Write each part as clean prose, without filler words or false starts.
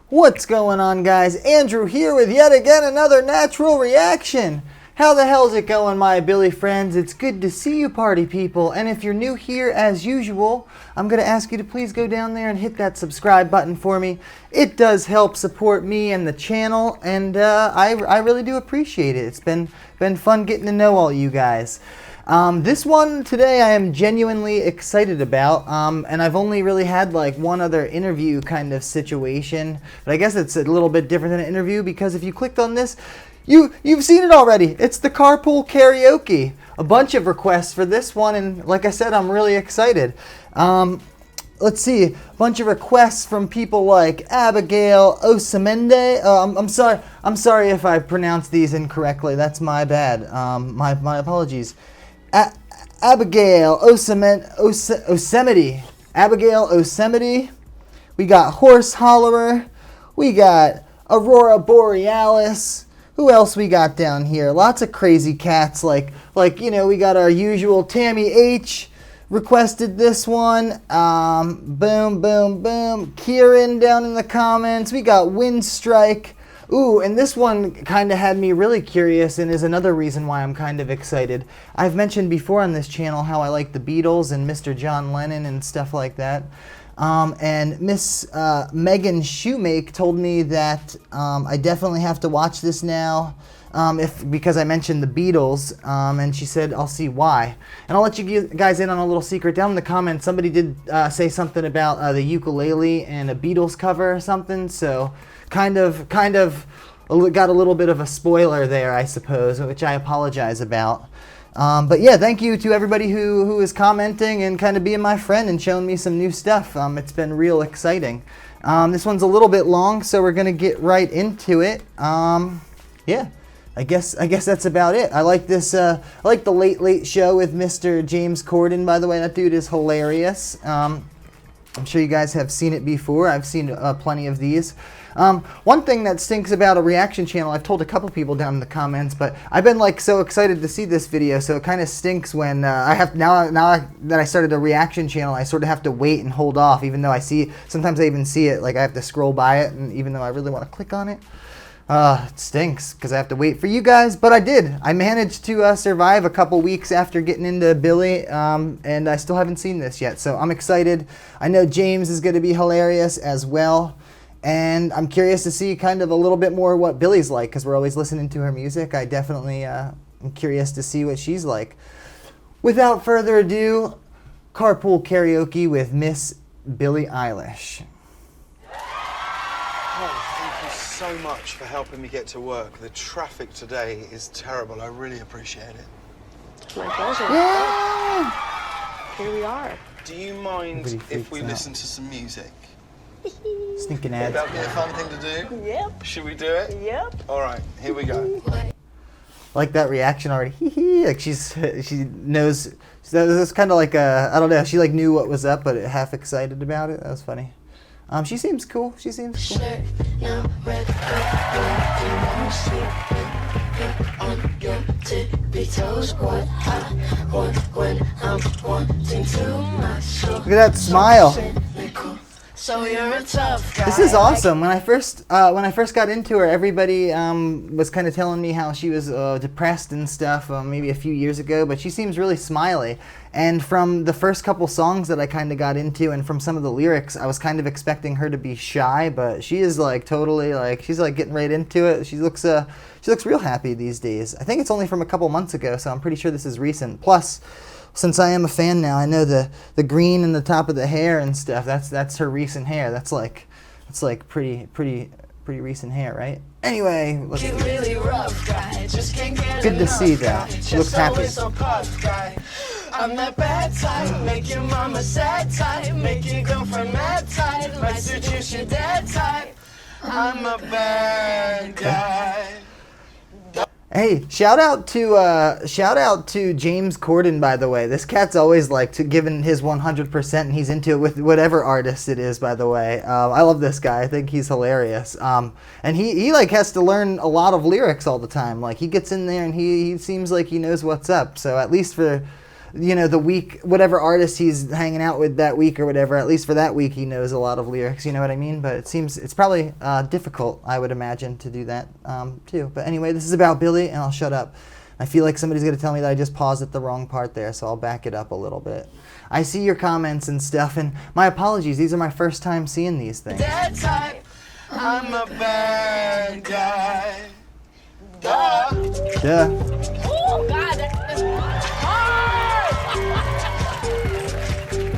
What's going on, guys? Andrew here with yet again another natural reaction. How the hell's it going, my Billy friends? It's good to see you, party people. And if you're new here, as usual, I'm going to ask you to please go down there and hit that subscribe button for me. It does help support me and the channel, and I really do appreciate it. It's been fun getting to know all you guys. This one today I am genuinely excited about, and I've only really had like one other interview kind of situation, but I guess it's a little bit different than an interview because if you clicked on this, you've seen it already. It's the Carpool Karaoke. A bunch of requests for this one, and like I said, I'm really excited. Let's see, a bunch of requests from people like Abigail Osamende. I'm sorry if I pronounced these incorrectly. That's my bad. My apologies. Abigail Osamete. Abigail Osamete. We got Horse Hollerer. We got Aurora Borealis. Who else we got down here? Lots of crazy cats. Like you know, we got our usual Tammy H. requested this one. Boom, boom, boom. Kieran down in the comments. We got Windstrike. Ooh, and this one kind of had me really curious and is another reason why I'm kind of excited. I've mentioned before on this channel how I like the Beatles and Mr. John Lennon and stuff like that. And Miss Megan Shoemake told me that I definitely have to watch this now because I mentioned the Beatles, and she said I'll see why. And I'll let you guys in on a little secret. Down in the comments, somebody did say something about the ukulele and a Beatles cover or something, so kind of got a little bit of a spoiler there, I suppose, which I apologize about. But yeah, thank you to everybody who is commenting and kind of being my friend and showing me some new stuff. It's been real exciting. This one's a little bit long, so we're gonna get right into it. Yeah, I guess that's about it. I like this. I like the Late Late Show with Mr. James Corden. By the way, that dude is hilarious. I'm sure you guys have seen it before. I've seen plenty of these. One thing that stinks about a reaction channel, I've told a couple people down in the comments, but I've been like so excited to see this video, so it kind of stinks when I have now that I started a reaction channel, I sort of have to wait and hold off, even though sometimes I even see it, like I have to scroll by it, and even though I really want to click on it. It stinks because I have to wait for you guys, but I did. I managed to survive a couple weeks after getting into Billy, and I still haven't seen this yet, so I'm excited. I know James is going to be hilarious as well, and I'm curious to see kind of a little bit more what Billy's like because we're always listening to her music. I definitely am curious to see what she's like. Without further ado, Carpool Karaoke with Miss Billie Eilish. So much for helping me get to work. The traffic today is terrible. I really appreciate it. My pleasure. Yeah. Here we are. Do you mind if we listen to some music? Stinking ads. Would that be a fun thing to do? Yep. Should we do it? Yep. All right, here we go. Like that reaction already. Like she knows. That's kind of like I don't know. She like knew what was up, but half excited about it. That was funny. She seems cool. She seems cool. Look at that smile. So you're a tough guy. This is awesome. When I first got into her, everybody was kind of telling me how she was depressed and stuff maybe a few years ago, but she seems really smiley. And from the first couple songs that I kind of got into and from some of the lyrics, I was kind of expecting her to be shy, but she is like totally like, she's like getting right into it. She looks real happy these days. I think it's only from a couple months ago, so I'm pretty sure this is recent. Plus, since I am a fan now, I know the green in the top of the hair and stuff. That's her recent hair. That's like pretty recent hair, right? Anyway, let's see. Good to see that. She looks happy. I'm that bad type, make your mama sad type, make your girlfriend mad type, might seduce your dad type. I'm a bad guy. Hey, shout out to James Corden, by the way. This cat's always like giving his 100%, and he's into it with whatever artist it is. By the way, I love this guy. I think he's hilarious. And he like has to learn a lot of lyrics all the time. Like he gets in there and he seems like he knows what's up. So at least for the week, whatever artist he's hanging out with that week or whatever, at least for that week, he knows a lot of lyrics, you know what I mean? But it seems it's probably difficult, I would imagine, to do that too. But anyway, this is about Billie, and I'll shut up. I feel like somebody's going to tell me that I just paused at the wrong part there, so I'll back it up a little bit. I see your comments and stuff, and my apologies. These are my first time seeing these things. Dead type. I'm a bad guy. Duh. Duh. Oh God, that's hard.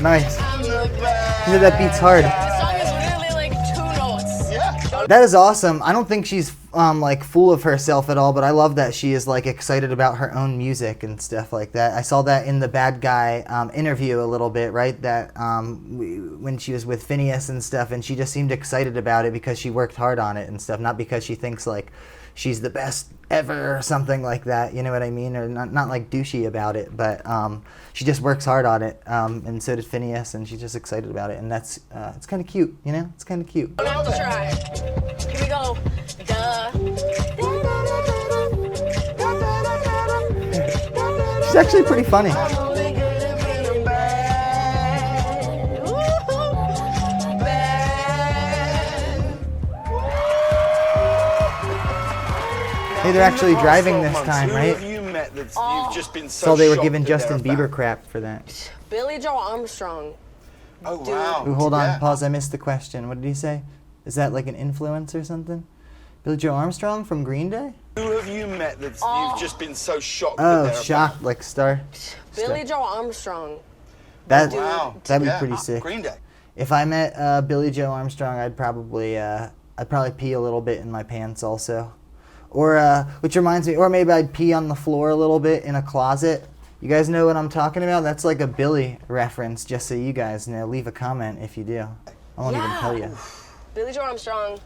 Nice. I'm a bad You know that beat's hard. The song is literally like 2 notes. Yeah. That is awesome. I don't think she's like full of herself at all, but I love that she is like excited about her own music and stuff like that. I saw that in the Bad Guy interview a little bit, right? That when she was with Phineas and stuff, and she just seemed excited about it because she worked hard on it and stuff, not because she thinks like she's the best ever or something like that, you know what I mean? Or not like douchey about it, but she just works hard on it, and so did Phineas, and she's just excited about it, and that's it's kind of cute, you know? It's kind of cute. I'm gonna have to try. Here we go. Duh. She's actually pretty funny. I'm only good at being bad. Bad. Hey, they're actually driving this 12 time, months, who right? have you met that you've just been so So they were shocked giving that they're Justin a fan? Bieber crap for that. Billie Joe Armstrong. Oh, wow. Ooh, hold on, Yeah. pause. I missed the question. What did he say? Is that like an influence or something? Billie Joe Armstrong from Green Day? Who have you met that you've just been so shocked that Oh, they're a shocked, fan? like star. Billie Joe Armstrong. That Wow. that'd be Yeah, pretty sick. Green Day. If I met Billie Joe Armstrong, I'd probably pee a little bit in my pants also, or which reminds me, or maybe I'd pee on the floor a little bit in a closet. You guys know what I'm talking about? That's like a Billie reference, just so you guys know. Leave a comment if you do. I won't even tell you. Billie Joe Armstrong,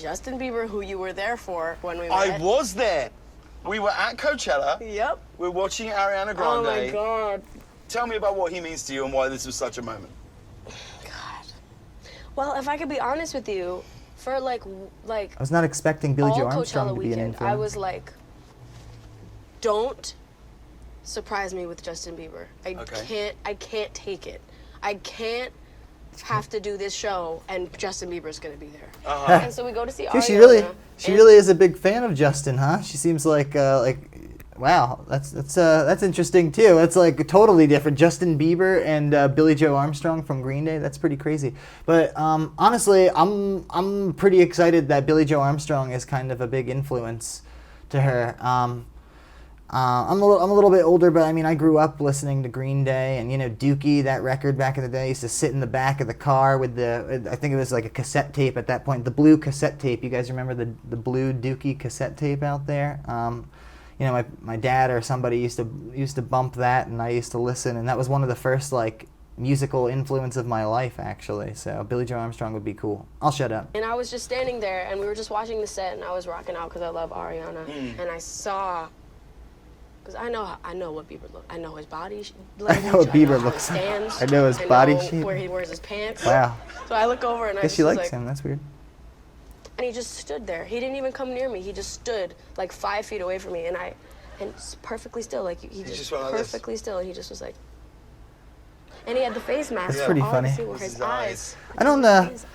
Justin Bieber, who you were there for when we met. I was there. We were at Coachella. Yep. We're watching Ariana Grande. Oh my God. Tell me about what he means to you and why this was such a moment. God. Well, if I could be honest with you, for like I was not expecting Billie all Joe Armstrong Coachella to be an weekend, influence. I was like, don't surprise me with Justin Bieber. Okay. I can't take it. I can't have to do this show and Justin Bieber's gonna be there. And so we go to see Ariana. She really is a big fan of Justin, huh? She seems like wow, that's interesting too. That's like totally different. Justin Bieber and Billie Joe Armstrong from Green Day. That's pretty crazy. But honestly, I'm pretty excited that Billie Joe Armstrong is kind of a big influence to her. I'm a little bit older, but I mean, I grew up listening to Green Day, and Dookie, that record back in the day. I used to sit in the back of the car with I think it was like a cassette tape at that point, the blue cassette tape. You guys remember the blue Dookie cassette tape out there? My dad or somebody used to bump that, and I used to listen, and that was one of the first like musical influence of my life, actually. So Billie Joe Armstrong would be cool. I'll shut up. And I was just standing there, and we were just watching the set, and I was rocking out because I love Ariana, and I saw. Because I know what Bieber looks. I know his body language. I know what Bieber how looks he like. stands. I know his body shape. Where he wears his pants. Wow. So I look over and I Guess just she was likes like, him. That's weird. and he just stood there. He didn't even come near me. He just stood like 5 feet away from me, and perfectly still, like he just went like this? perfectly still, and he just was like. And he had the face mask. That's pretty All I funny. could see were his His eyes. eyes. I don't know. His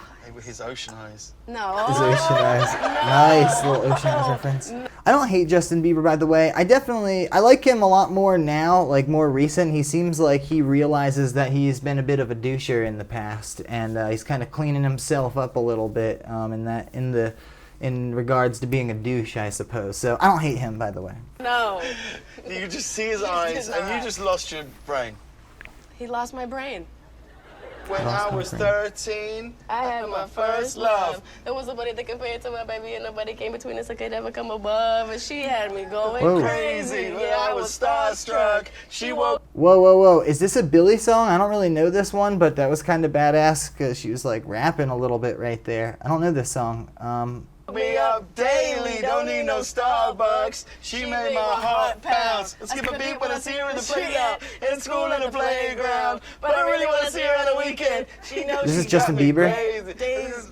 His ocean eyes. No. His ocean eyes. Nice little ocean eyes reference. I don't hate Justin Bieber, by the way. I like him a lot more now, like more recent. He seems like he realizes that he's been a bit of a doucher in the past, and he's kind of cleaning himself up a little bit in regards to being a douche, I suppose. So I don't hate him, by the way. No. You could just see his eyes, and you just lost your brain. He lost my brain. When I was 13, I had my first love. There was nobody that compared to my baby, and nobody came between us that could ever come above. And she had me going Whoa. crazy. When I was starstruck, she woke. Whoa. Is this a Billie song? I don't really know this one, but that was kind of badass because she was like rapping a little bit right there. I don't know this song. Me up daily, don't need no Starbucks. She made my heart pounce. I skip a beat when I see her in the playground, in school in the playground. But I really want to see her on the weekend. She knows This is she Justin got me Bieber? crazy.